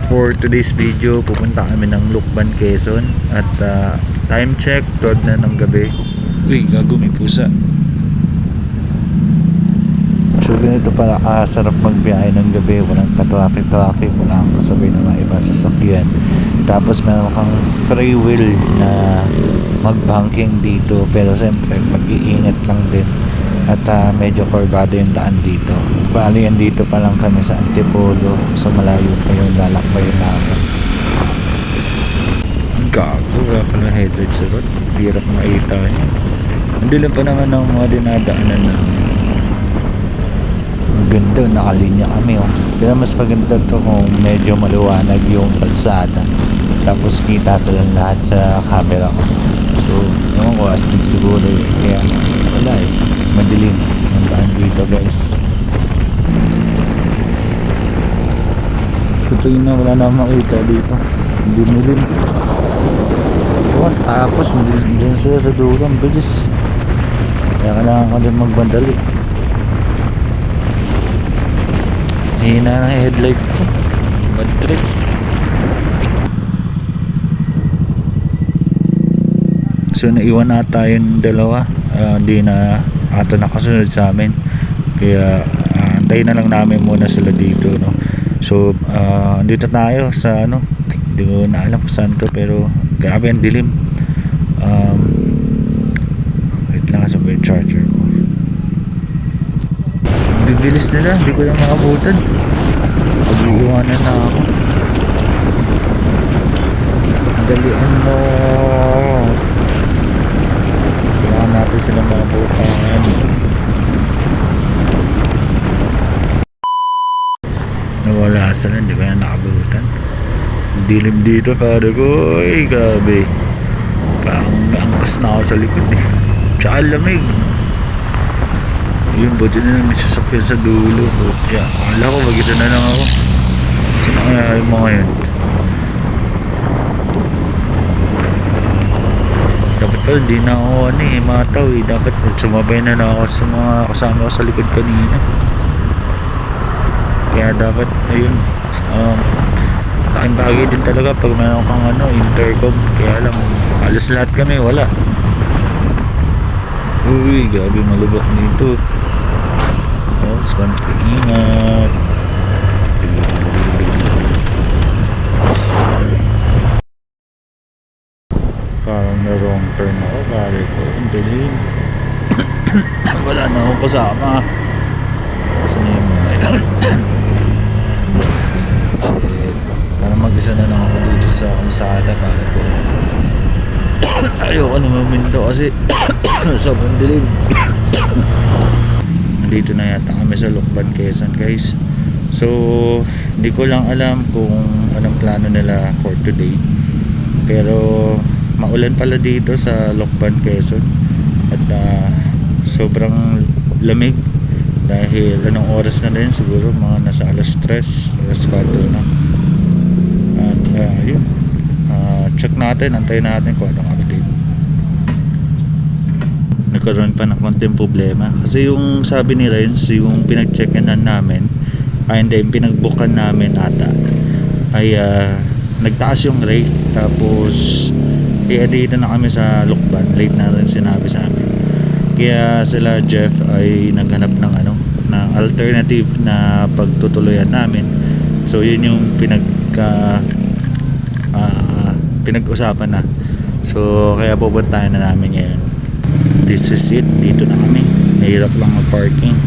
for today's video, pupunta kami ng Lucban, Quezon. At time check, 12 na ng gabi. Uy, gago, may pusa. So ganito pala sarap magbiyahe ng gabi. Walang ka-traffic, walang kasabay na mga ibang sasakyan. Tapos meron kang free will na mag-banking dito. Pero siyempre, mag-iingat lang din. At medyo kurbado yung daan dito. Bali yan, dito pa lang kami sa Antipolo. So malayo pa yung lalakbayin namin. Ang gago, wala pa ng headlights sa road. Hirap makita niya. Hindi lang pa naman ang mga dinadaanan namin. Ang ganda, nakalinya kami oh. Pero mas maganda to kung medyo maliwanag yung kalsada. Tapos kita sila lahat sa camera ko. So, ewan ko, astig siguro eh. Kaya wala eh. Madilim ang daan dito guys. Totoo na, wala na makita dito. Hindi dilim. Oh, tapos hindi sila sa dulo. Ang bilis. Kaya kailangan ka din magbandali. Hina na yung headlight ko. Bad trip. So naiwan ata yung dalawa. Hindi na ata nakasunod sa amin. Kaya antayin na lang namin muna sila dito, no. So dito tayo sa ano, hindi ko na alam kung saan to, pero grabe ang dilim. Wait lang, sa yung charger ko. Bibilis nila, hindi ko na makabutan. Pag-iiwanan na ako. Madalian mo. Kailangan natin sila makabutan. Nawala sila, hindi ko na nakabutan. Dilim dito, pare ko. Ay, gabi. Parang angkas na ako sa likod eh. Tsaka lamig. Yun, buti na namin sasakyan sa dulo ko. Kaya akala ko mag-isa na lang ako. Saan na kaya yung mga yun? Dapat pala di na ako mataw eh. Dapat sumabay na lang ako sa mga kasama ko sa likod kanina. Kaya dapat ayun, laking bagay din talaga pag mayroon kang intercom. Kaya lang halos lahat kami wala. Uy, gabi malubak dito. Mas konti ingat. Parang na wrong turn ako, pare ko. Ang dilim. Wala na akong kasama. Saan na yung mga parang mag-isa na lang ako dito sa kalsada, pare ko. Ayoko na maminto kasi sobrang dilim. Dito na yata kami sa Lucban, Quezon guys. So hindi ko lang alam kung anong plano nila for today, pero maulan pala dito sa Lucban, Quezon. At sobrang lamig dahil anong oras na din, siguro mga nasa alas 3, alas 4 na. At yun, check natin, antayin natin kung anong update. Nagkaroon pa ng konting problema kasi yung sabi ni Renz, yung pinag-checkinan namin hindi, yung pinag-bookan namin ata ay nagtaas yung rate. Tapos dito na kami sa Lucban, late na rin sinabi sa amin. Kaya sila Jeff ay naghanap ng ng alternative na pagtutuloyan namin. So yun yung pinag-usapan na. So kaya pupuntahan na namin ngayon. This is it, dito na kami. Mahirap lang mag-parking.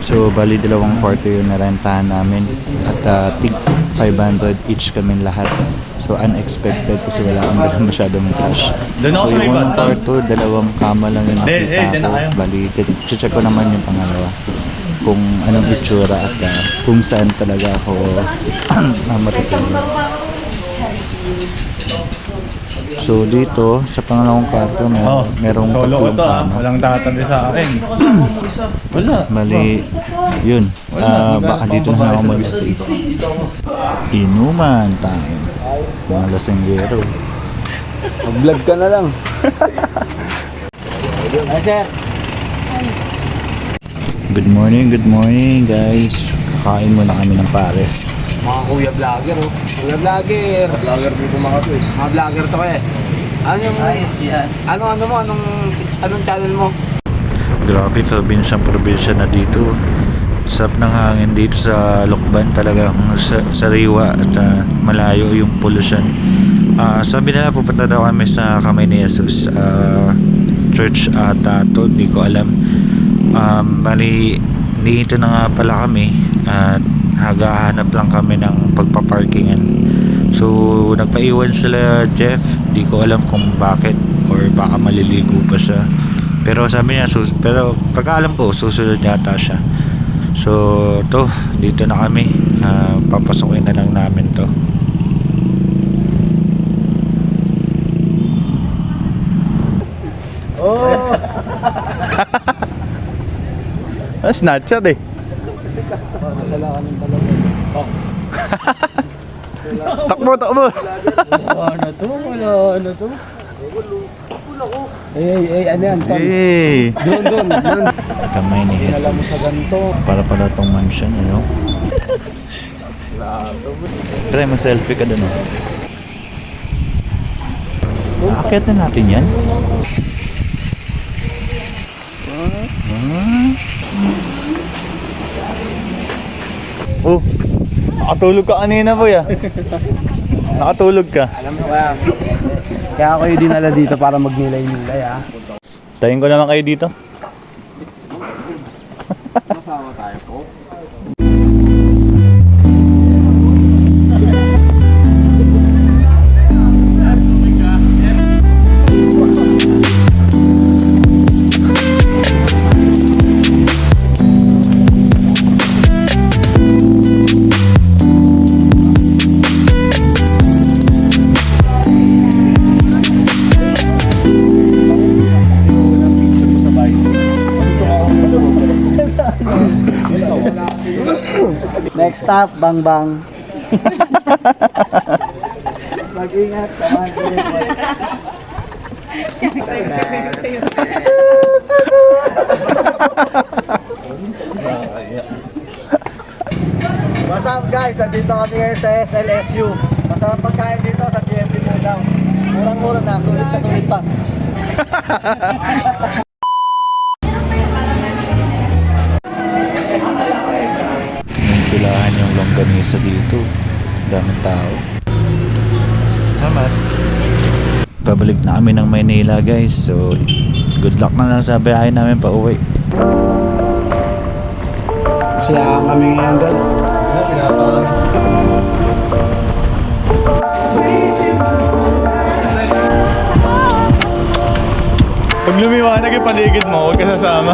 So bali 2 kwarto yung narentahan namin. At tig 500 each kami lahat. So unexpected kasi wala akong dala masyadong cash. So yung unang kwarto, 2 kama lang yung nakita ko. Bali, check ko naman yung pangalawa kung anong itsura at kung saan talaga ako matutulog. So dito sa pangalawang kwarto merong 3 kama. Walang tatabi sa akin. Wala. Mali yun. Baka dito na ako mag-stay. Inuman time. Mga lasenggero. Mag-vlog ka na lang. Ay, sir. Good morning guys. Kakain muna kami ng pares. Mga kuya vlogger, oh. Kuya vlogger. Vlogger dito mga to eh. Mga vlogger to eh. Ano yung... Ayos yan. Anong channel mo? Grabe, probinsya na dito. Sarap ng hangin dito sa Lokban, talagang sariwa at malayo yung pollution. Sabi nila pupunta daw kami sa Kamay ni Jesus church ata to, di ko alam. Bali dito na nga pala kami at hagahanap lang kami ng pagpaparkingan. So nagpaiwan sila Jeff, di ko alam kung bakit or baka maliligo pa siya. Pero sabi niya pero pagkaalam ko susunod yata siya. So to, dito na kami. Papasukin na lang namin to. Oh! Snapchat eh. Masalakan ng talaga. Oh. Takbo. Ano to? Ano to? Ano yan? Hey. Doon. Kamay ni Alam mo sa Jesus. ganito. Para pala tong mansion, ano? Try mag-selfie ka dun, oh. Aakyat na natin yan. Oh, nakatulog ka kanina po ya. Nakatulog ka. Alam mo kaya ako yung dinala dito para magnilay-nilay ah. Tayin ko naman kayo dito. Masama tayo po. Next stop, Bang Bang. Mag-ingat, taman ko. What's up guys? Andito kami ngayon sa SLSU. Masarap pagkain dito sa GMP Modaw. Murang-mura na, sulit pa. Nagtulahan yung longganisa dito. Daming tao. Salamat. Pabalik na kami ng Maynila guys. So, good luck na lang sa biyahe namin pa uwi. Siya kami ngayon guys. Pag lumiwanag yung paligid mo, huwag ka sasama.